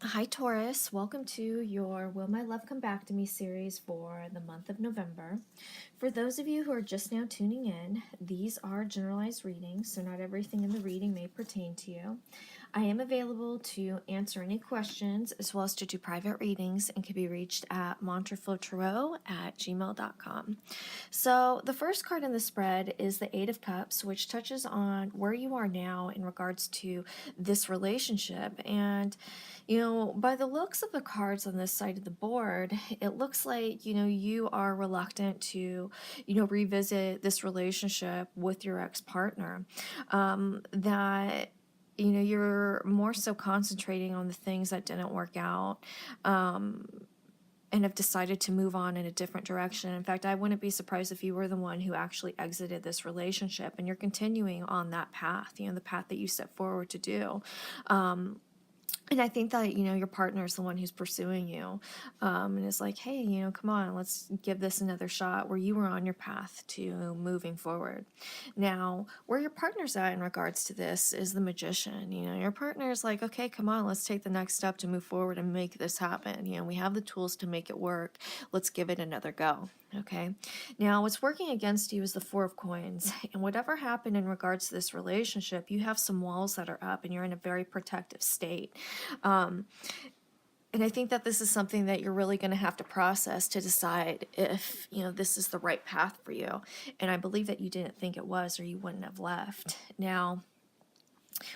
Hi Taurus, welcome to your Will My Love Come Back to Me series for the month of November. For those of you who are just now tuning in, these are generalized readings, so not everything in the reading may pertain to you. I am available to answer any questions as well as to do private readings and can be reached at montreflotarot@gmail.com. So the first card in the spread is the Eight of Cups, which touches on where you are now in regards to this relationship. And, by the looks of the cards on this side of the board, it looks like, you are reluctant to, revisit this relationship with your ex-partner. That you're more so concentrating on the things that didn't work out, and have decided to move on in a different direction. In fact, I wouldn't be surprised if you were the one who actually exited this relationship and you're continuing on that path, the path that you set forward to do. And I think that, your partner is the one who's pursuing you, and is like, hey, come on, let's give this another shot, where you were on your path to moving forward. Now, where your partner's at in regards to this is the Magician. Your partner is like, okay, come on, let's take the next step to move forward and make this happen. We have the tools to make it work. Let's give it another go. Okay. Now, what's working against you is the Four of Coins. And whatever happened in regards to this relationship, you have some walls that are up and you're in a very protective state. Um, and I think that this is something that you're really going to have to process to decide if, this is the right path for you. And I believe that you didn't think it was, or you wouldn't have left. Now,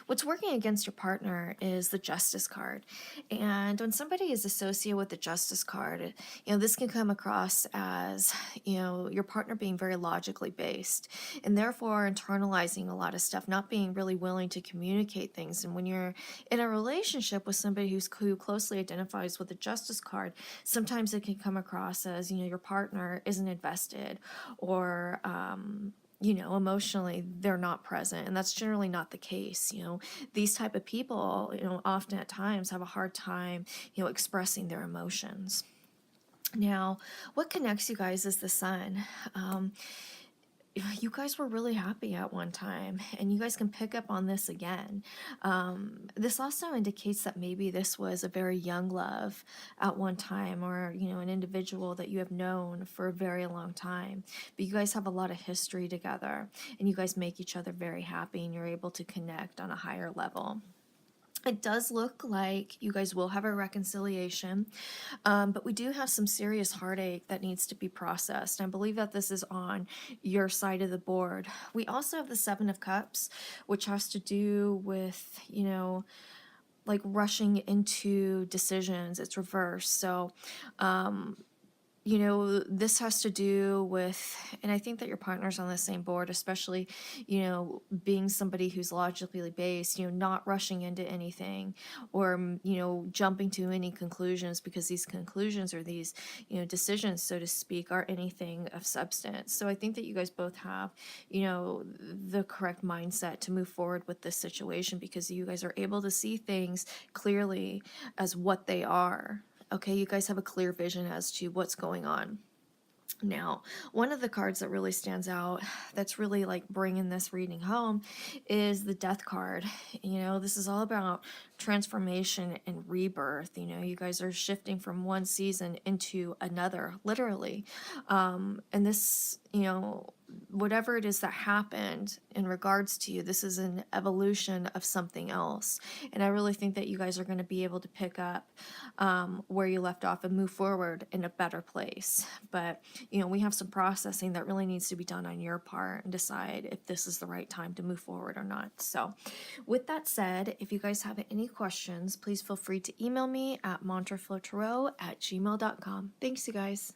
what's working against your partner is the Justice card. And when somebody is associated with the Justice card, this can come across as, your partner being very logically based and therefore internalizing a lot of stuff, not being really willing to communicate things. And when you're in a relationship with somebody who closely identifies with the Justice card, sometimes it can come across as, your partner isn't invested, or, emotionally they're not present, and that's generally not the case. These type of people, often at times have a hard time, expressing their emotions. Now, what connects you guys is the Sun. You guys were really happy at one time, and you guys can pick up on this again. This also indicates that maybe this was a very young love at one time, or, an individual that you have known for a very long time. But you guys have a lot of history together, and you guys make each other very happy, and you're able to connect on a higher level. It does look like you guys will have a reconciliation, but we do have some serious heartache that needs to be processed. I believe that this is on your side of the board. We also have the Seven of Cups, which has to do with, like rushing into decisions. It's reversed. So, this has to do with, and I think that your partner's on the same board, especially, being somebody who's logically based, not rushing into anything, or, jumping to any conclusions, because these conclusions, or these, decisions, so to speak, are anything of substance. So I think that you guys both have, the correct mindset to move forward with this situation, because you guys are able to see things clearly as what they are. Okay, you guys have a clear vision as to what's going on. Now, one of the cards that really stands out, that's really like bringing this reading home, is the Death card. This is all about transformation and rebirth. You guys are shifting from one season into another, literally. And this, whatever it is that happened in regards to you, this is an evolution of something else. And I really think that you guys are going to be able to pick up where you left off and move forward in a better place. But, we have some processing that really needs to be done on your part, and decide if this is the right time to move forward or not. So with that said, if you guys have any questions, please feel free to email me at montreflotarot@gmail.com. Thanks, you guys.